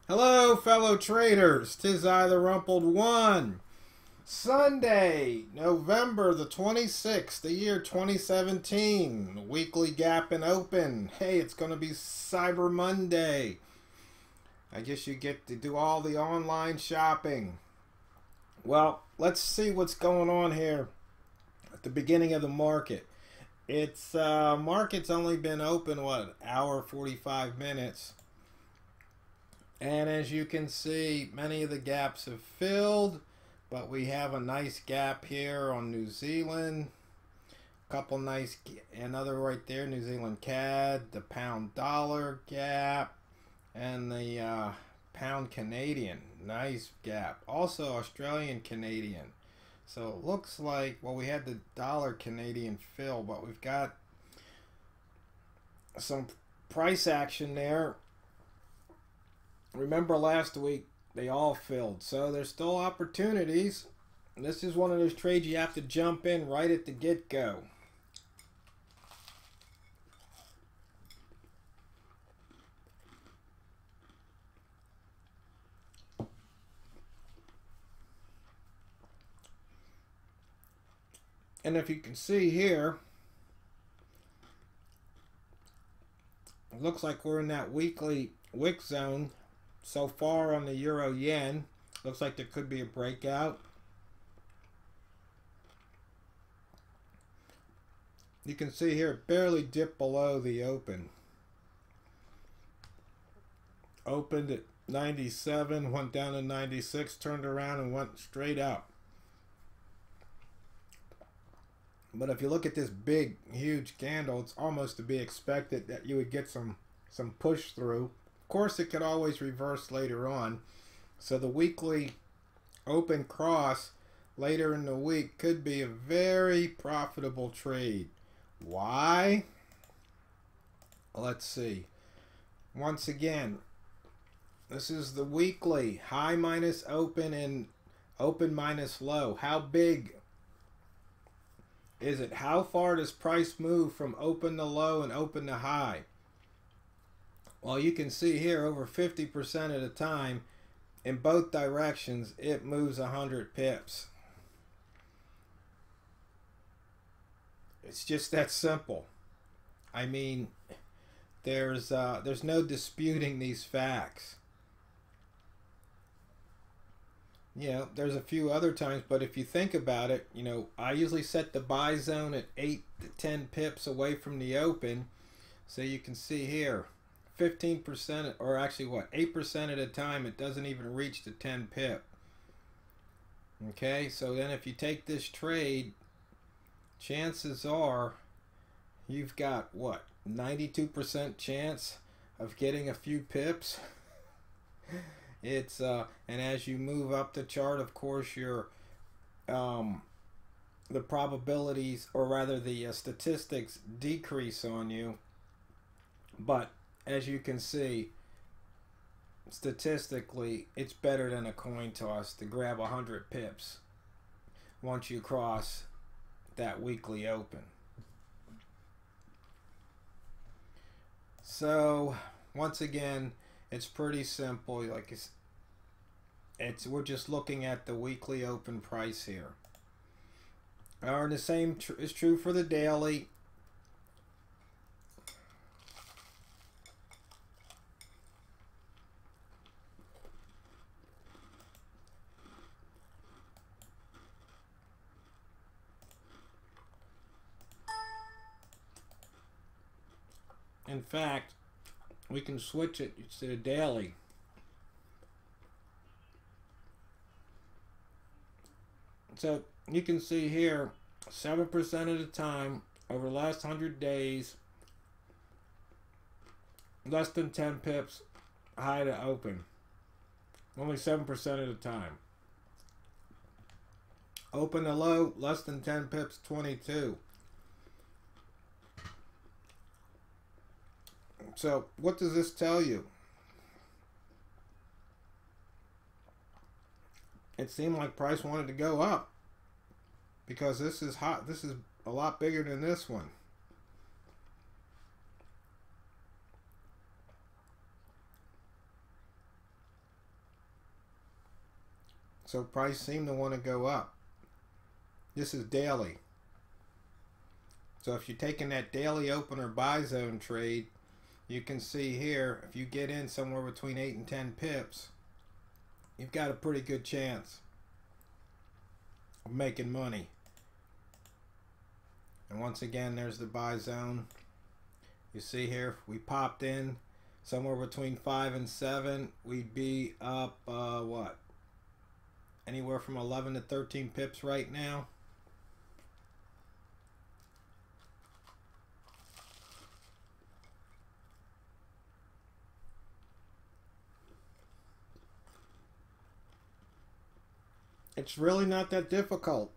Hello, fellow traders. 'Tis I, TheRumpledOne. Sunday, November the 26th, the year 2017. Weekly gap and open. Hey, it's going to be Cyber Monday. I guess you get to do all the online shopping. Well, let's see what's going on here at the beginning of the market. It's market's only been open, what, hour 45 minutes. And as you can see, many of the gaps have filled, but we have a nice gap here on New Zealand. Couple nice, another right there, New Zealand CAD, the pound dollar gap, and the pound Canadian, nice gap. Also Australian Canadian. So it looks like, well, we had the dollar Canadian fill, but we've got some price action there. Remember last week they all filled, so there's still opportunities. This is one of those trades you have to jump in right at the get-go. And if you can see here, it looks like we're in that weekly wick zone. So far on the euro yen, looks like there could be a breakout. You can see here it barely dipped below the open. Opened at 97, went down to 96, turned around and went straight up. But if you look at this big, huge candle, it's almost to be expected that you would get some push through. Of course, it could always reverse later on. So the weekly open cross later in the week could be a very profitable trade. Why? Let's see. Once again, this is the weekly high minus open and open minus low. How big is it? How far does price move from open to low and open to high? Well, you can see here over 50% of the time in both directions it moves 100 pips. It's just that simple. I mean, there's no disputing these facts. You know, there's a few other times, but if you think about it, you know, I usually set the buy zone at 8 to 10 pips away from the open. So you can see here, 15%, or actually what, 8% of the time it doesn't even reach the 10 pip. Okay, so then if you take this trade, chances are you've got what, 92% chance of getting a few pips. It's and as you move up the chart, of course, your the probabilities, or rather the statistics, decrease on you. But as you can see, statistically, it's better than a coin toss to grab 100 pips once you cross that weekly open. So once again, it's pretty simple. Like we're just looking at the weekly open price here. And the same is true for the daily. In fact, we can switch it to the daily. So you can see here, 7% of the time over the last 100 days, less than 10 pips high to open. Only 7% of the time. Open to low, less than 10 pips, 22. So what does this tell you? It seemed like price wanted to go up because this is hot. This is a lot bigger than this one. So price seemed to want to go up. This is daily. So if you're taking that daily opener buy zone trade, you can see here, if you get in somewhere between 8 and 10 pips, you've got a pretty good chance of making money. And once again, there's the buy zone. You see here, if we popped in somewhere between 5 and 7, we'd be up, what? Anywhere from 11 to 13 pips right now. It's really not that difficult.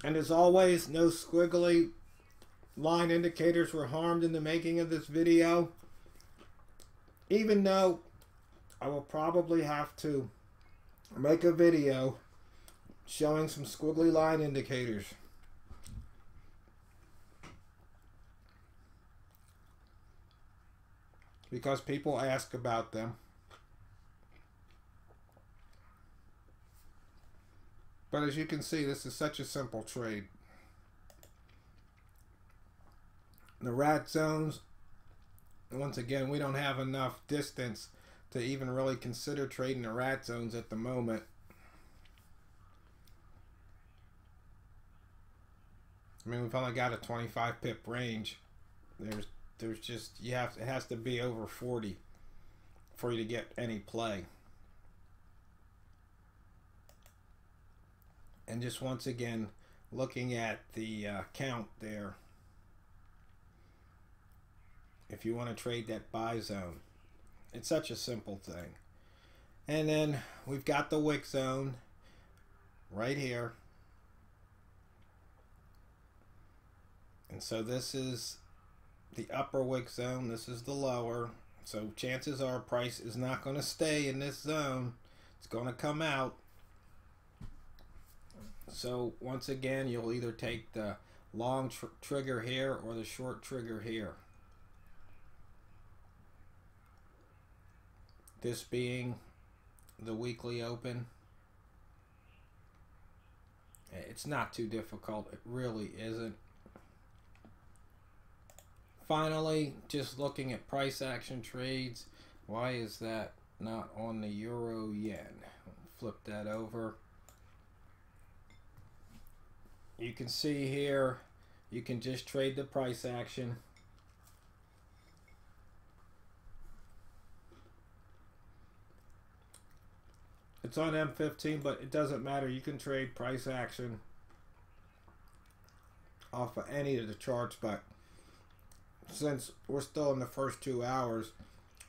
And as always, no squiggly line indicators were harmed in the making of this video. Even though I will probably have to make a video showing some squiggly line indicators. Because people ask about them. But as you can see, this is such a simple trade. The rat zones, once again, we don't have enough distance to even really consider trading the rat zones at the moment. I mean, we've only got a 25 pip range. There's just, it has to be over 40 for you to get any play. And just once again, looking at the count there, if you want to trade that buy zone, it's such a simple thing. And then we've got the wick zone right here. And so this is the upper wick zone, this is the lower. So chances are price is not going to stay in this zone. It's going to come out. So once again, you'll either take the long trigger here or the short trigger here. This being the weekly open. It's not too difficult. It really isn't. Finally, just looking at price action trades. Why is that not on the euro yen? Flip that over. You can see here, you can just trade the price action. It's on M15, but it doesn't matter. You can trade price action off of any of the charts, but since we're still in the first 2 hours,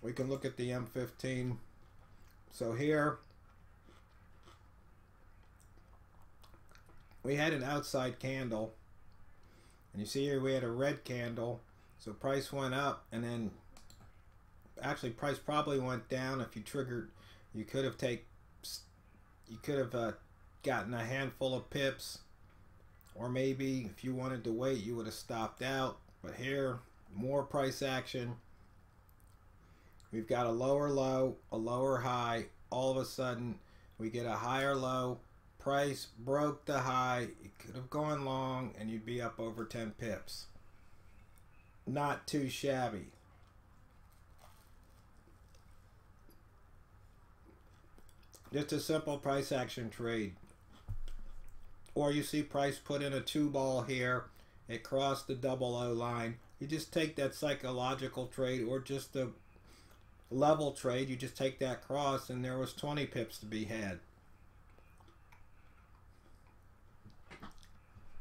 we can look at the M15. So here, we had an outside candle, and you see here we had a red candle. So price went up, and then actually price probably went down. If you triggered, you could have gotten a handful of pips, or maybe if you wanted to wait, you would have stopped out. But here, more price action. We've got a lower low, a lower high. All of a sudden, we get a higher low. Price broke the high. It could have gone long, and you'd be up over 10 pips. Not too shabby. Just a simple price action trade. Or you see price put in a 2-ball here. It crossed the 00 line. You just take that psychological trade, or just the level trade. You just take that cross, and there was 20 pips to be had.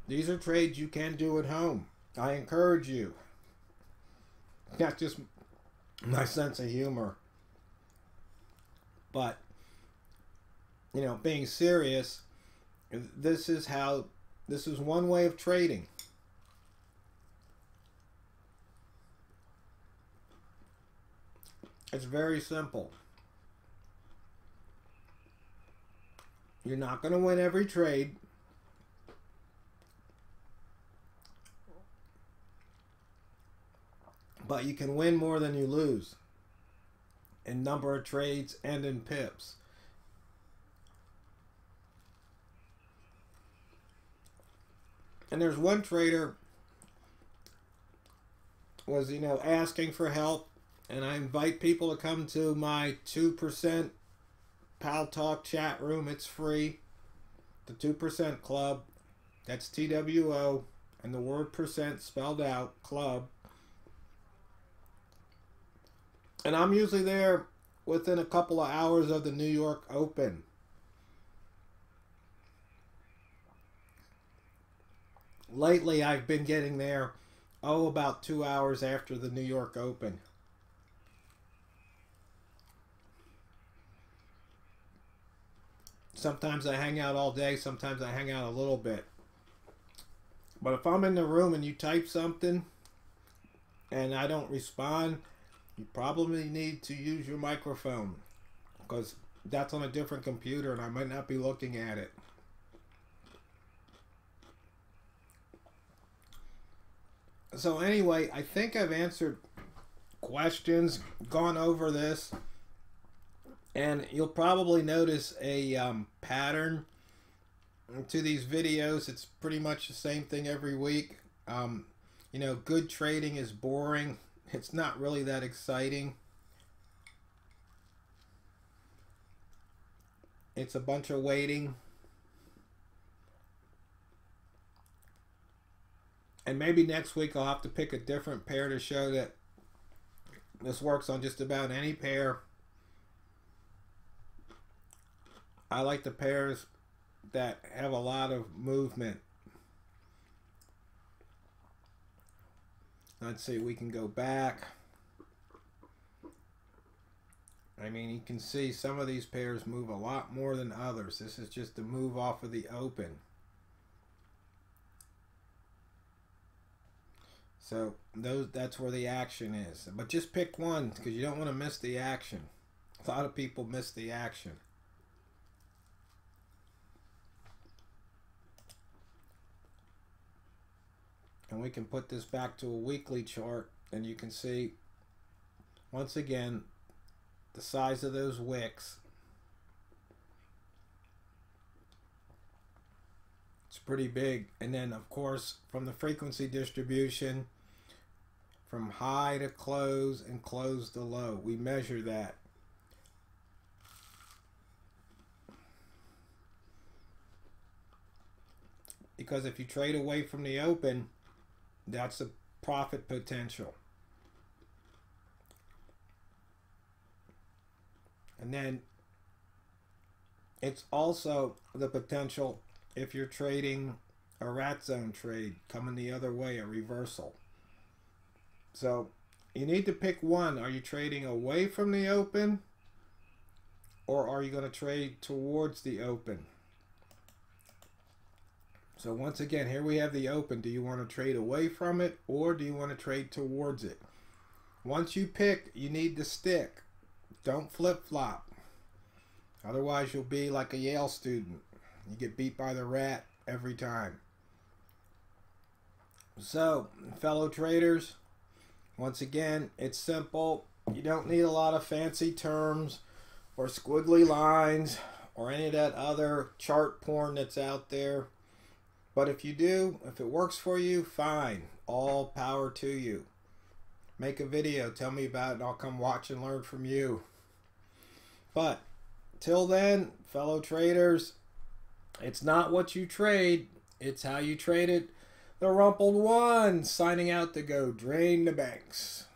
These are trades you can do at home. I encourage you. That's just my sense of humor. But, you know, being serious, this is one way of trading. It's very simple. You're not going to win every trade. But you can win more than you lose. in number of trades and in pips. And there's one trader was, asking for help, and I invite people to come to my 2% Pal Talk chat room. It's free. The 2% Club. That's TWO, and the word percent spelled out, club. And I'm usually there within a couple of hours of the New York Open. Lately, I've been getting there, about 2 hours after the New York Open. Sometimes I hang out all day, sometimes I hang out a little bit. But if I'm in the room and you type something and I don't respond, you probably need to use your microphone, because that's on a different computer and I might not be looking at it. So anyway, I think I've answered questions, gone over this, and you'll probably notice a pattern to these videos. It's pretty much the same thing every week. Good trading is boring. It's not really that exciting. It's a bunch of waiting. And maybe next week I'll have to pick a different pair to show that this works on just about any pair. I like the pairs that have a lot of movement. Let's see, we can go back. I mean, you can see some of these pairs move a lot more than others. This is just a move off of the open. So that's where the action is. But just pick one, because you don't want to miss the action. A lot of people miss the action. And we can put this back to a weekly chart, and you can see, once again, the size of those wicks. It's pretty big. And then, of course, from the frequency distribution, from high to close and close to low, we measure that. Because if you trade away from the open, that's the profit potential. And then it's also the potential if you're trading a rat zone trade coming the other way, a reversal. So you need to pick one. Are you trading away from the open, or are you going to trade towards the open? So once again, here we have the open. Do you want to trade away from it, or do you want to trade towards it? Once you pick, you need to stick. Don't flip-flop. Otherwise, you'll be like a Yale student. You get beat by the rat every time. So, fellow traders, once again, it's simple. You don't need a lot of fancy terms or squiggly lines or any of that other chart porn that's out there. But if you do, if it works for you, fine. All power to you. Make a video, tell me about it, and I'll come watch and learn from you. But till then, fellow traders, it's not what you trade, it's how you trade it. TheRumpledOne signing out to go drain the banks.